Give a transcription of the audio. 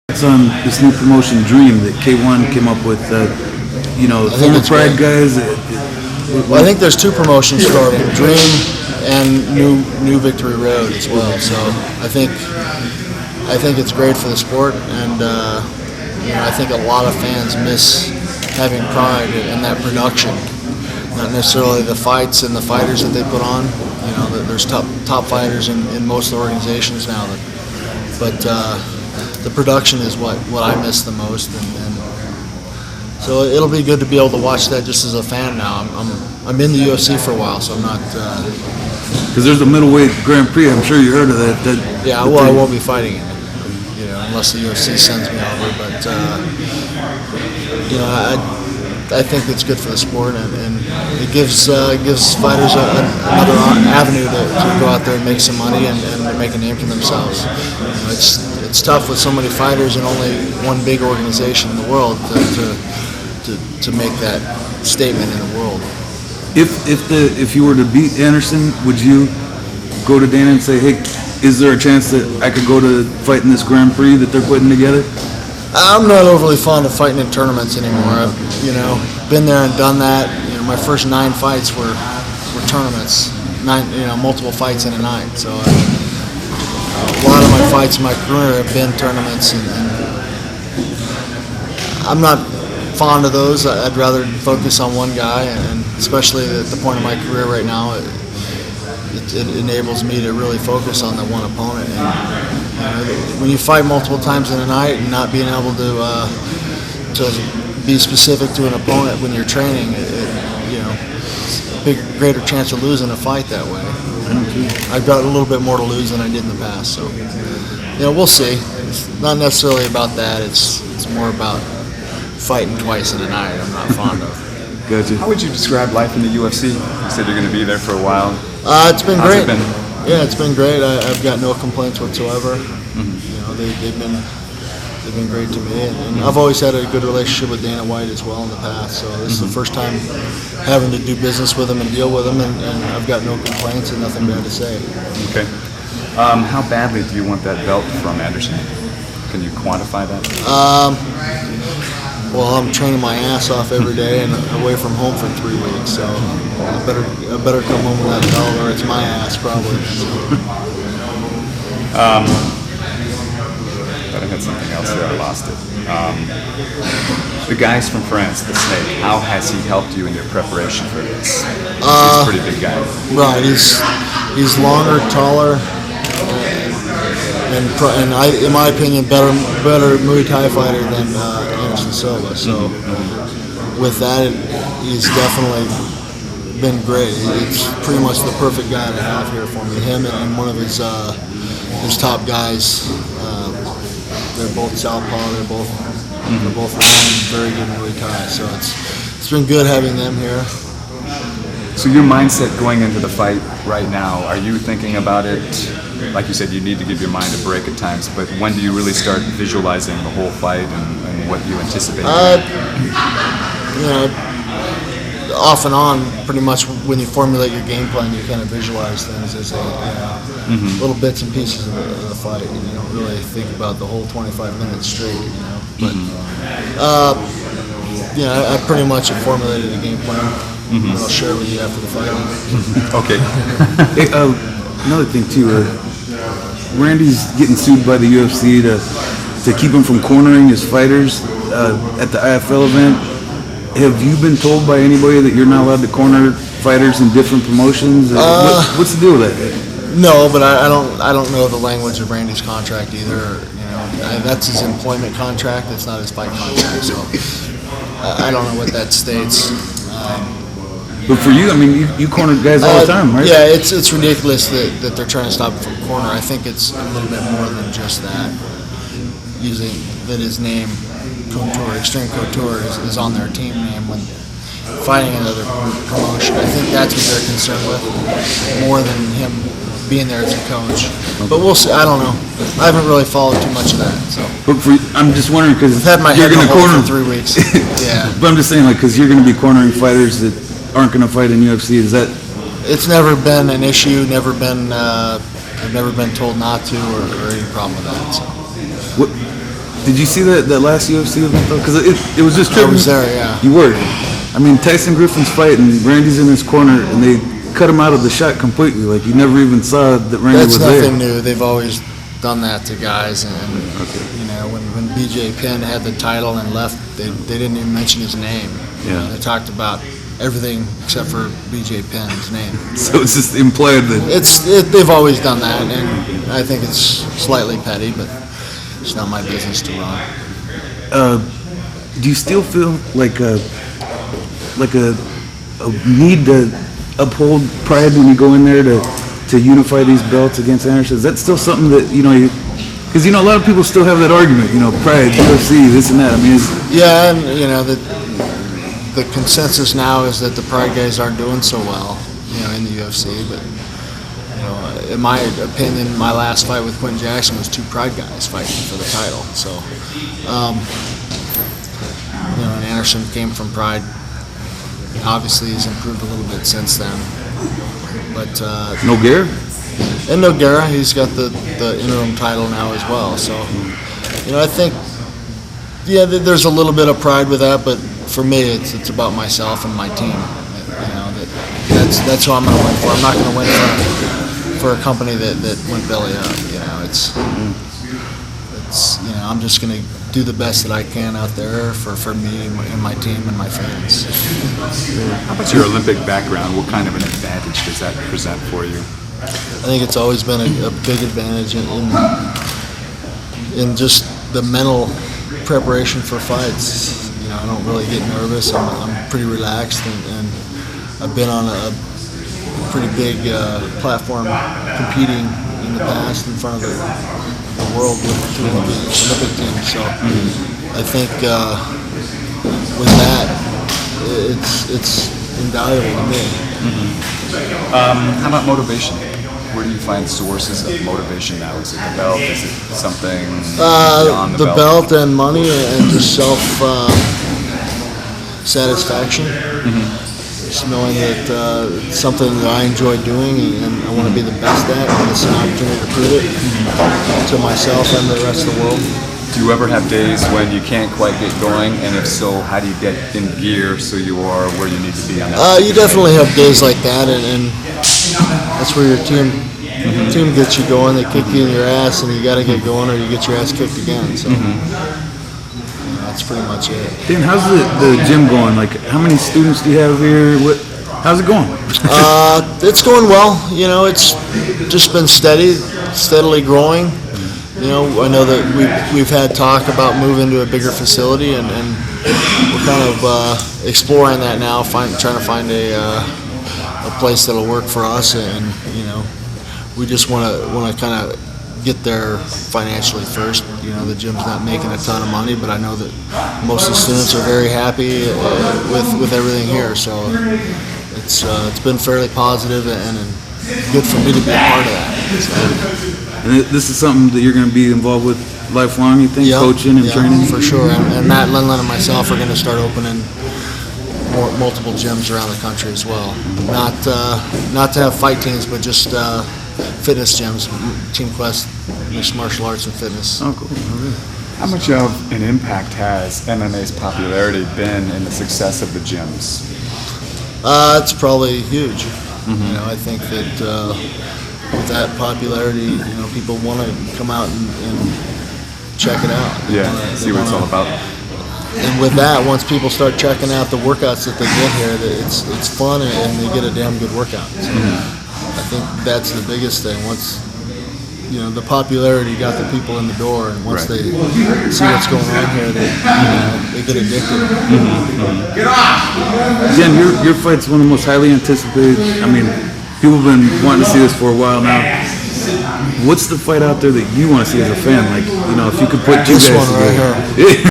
It's on this new promotion, Dream, that K1 came up with. Former Pride guys. Well, I think there's two promotions starting, Dream and New Victory Road as well. So I think it's great for the sport, and I think a lot of fans miss having Pride in that production. Not necessarily the fights and the fighters that they put on. There's top fighters in most of the organizations now, but the production is what I miss the most, and so it'll be good to be able to watch that just as a fan now. I'm in the UFC for a while, so I'm not. Because there's a middleweight Grand Prix. I'm sure you heard of that. I won't be fighting in it, unless the UFC sends me over. But I think it's good for the sport, and it gives fighters another avenue to go out there and make some money and make a name for themselves. It's tough with so many fighters and only one big organization in the world to make that statement in the world. If you were to beat Anderson, would you go to Dana and say, hey, is there a chance that I could go to fight in this Grand Prix that they're putting together? I'm not overly fond of fighting in tournaments anymore. I've been there and done that. My first 9 fights were tournaments, multiple fights in a night. So a lot of my fights in my career have been tournaments, and I'm not fond of those. I'd rather focus on one guy, and especially at the point of my career right now, it enables me to really focus on the one opponent. And when you fight multiple times in a night and not being able to be specific to an opponent when you're training, it's a greater chance of losing a fight that way. I've got a little bit more to lose than I did in the past, so we'll see. It's not necessarily about that. It's more about fighting twice in a night. I'm not fond of. Gotcha. How would you describe life in the UFC? You said you're going to be there for a while. It's been great. Yeah, it's been great. I've got no complaints whatsoever. Mm-hmm. They've been great to me, and I've always had a good relationship with Dana White as well in the past. So this is the first time having to do business with him and deal with him, and I've got no complaints and nothing bad to say. Okay. How badly do you want that belt from Anderson? Can you quantify that? Well, I'm training my ass off every day and away from home for 3 weeks, so I better come home with that belt, or it's my ass probably. But I had something else there. I lost it. The guys from France, the Snake. How has he helped you in your preparation for this? He's a pretty big guy. Right. He's longer, taller, and in my opinion, better Muay Thai fighter than Anderson Silva. So with that, he's definitely been great. It's pretty much the perfect guy to have here for me. Him and one of his top guys. They're both southpaw. They're both long, very good Muay Thai. So it's been good having them here. So your mindset going into the fight right now, are you thinking about it? Like you said, you need to give your mind a break at times, but when do you really start visualizing the whole fight and what you anticipate? Off and on, pretty much when you formulate your game plan, you kind of visualize things as little bits and pieces of the fight, and you don't really think about the whole 25 minutes straight, But I pretty much have formulated a game plan that I'll share with you after the fight. Okay. Hey, another thing too, Randy's getting sued by the UFC to keep him from cornering his fighters at the IFL event. Have you been told by anybody that you're not allowed to corner fighters in different promotions? What's the deal with that? No, but I don't know the language of Randy's contract either. That's his employment contract. It's not his fight contract. So I don't know what that states. But for you, I mean, you corner guys all the time, right? Yeah, it's ridiculous that they're trying to stop him from corner. I think it's a little bit more than just that. Using that his name, Couture, Extreme Couture, is on their team name when fighting another promotion. I think that's what they're concerned with, more than him being there as a coach. But we'll see. I don't know. I haven't really followed too much of that. So. But I'm just wondering because I've had my head in the hole for 3 weeks. Yeah. But I'm just saying, because you're going to be cornering fighters that aren't going to fight in UFC. Is that? It's never been an issue. I've never been told not to, or any problem with that. So. What Did you see that last UFC event though? Because it was just I tripping. was there, yeah. You were. I mean, Tyson Griffin's fighting, Randy's in his corner, and they cut him out of the shot completely. Like you never even saw that Randy That's was there. nothing new. They've always done that to guys, and you know, when BJ Penn had the title and left, they didn't even mention his name. Yeah. They talked about everything except for BJ Penn's name. So it's just implied that They've always done that, and I think it's slightly petty, but it's not my business to run. do you still feel like a need to uphold pride when you go in there to unify these belts against Anderson? Is that still something that because a lot of people still have that argument, pride, UFC, this and that. I mean, yeah, and the consensus now is that the pride guys aren't doing so well, in the UFC. But in my opinion, my last fight with Quentin Jackson was two pride guys fighting for the title. So, and Anderson came from pride. Obviously, he's improved a little bit since then. But Nogueira? And Nogueira, he's got the interim title now as well. So, I think, there's a little bit of pride with that, but for me, it's about myself and my team. That's who I'm going to win for. I'm not going to win for a company that went belly up. I'm just going to do the best that I can out there for me and my team and my fans. How about your Olympic background? What kind of an advantage does that present for you? I think it's always been a big advantage in just the mental preparation for fights. I don't really get nervous. I'm pretty relaxed, and I've been on a pretty big platform competing in the past in front of the world with two Olympic teams. So I think with that, it's invaluable to me. How about motivation? Where do you find sources of motivation now? Is it the belt? Is it something beyond the belt and money and just self satisfaction. Just knowing that it's something that I enjoy doing and I want to be the best at, and it's an opportunity to prove it to myself and the rest of the world. Do you ever have days when you can't quite get going? And if so, how do you get in gear so you are where you need to be on that? You definitely have days like that, and that's where your team gets you going. They kick you in your ass, and you got to get going, or you get your ass kicked again. So that's pretty much it. Dan, how's the gym going? Like, how many students do you have here? How's it going? It's going well. It's just been steadily growing. I know that we've had talk about moving to a bigger facility, and we're kind of exploring that now, trying to find a place that'll work for us, and we just want to kind of get there financially first. The gym's not making a ton of money, but I know that most of the students are very happy with everything here, so it's been fairly positive and good for me to be a part of that. So. And this is something that you're going to be involved with lifelong, you think, coaching and training? For sure. And Matt Lindland and myself are going to start opening multiple gyms around the country as well. Not to have fight teams, but just fitness gyms, Team Quest, mixed martial arts and fitness. Oh, cool. Okay. How much of an impact has MMA's popularity been in the success of the gyms? It's probably huge. I think that with that popularity, people want to come out and check it out. See what it's all about. And with that, once people start checking out the workouts that they get here, it's fun and they get a damn good workout. So I think that's the biggest thing. Once the popularity got the people in the door, and once they see what's going on here, they get addicted. Jen, your fight's one of the most highly anticipated. I mean, people have been wanting to see this for a while now. What's the fight out there that you want to see as a fan? Like, if you could put two guys This one right together. here.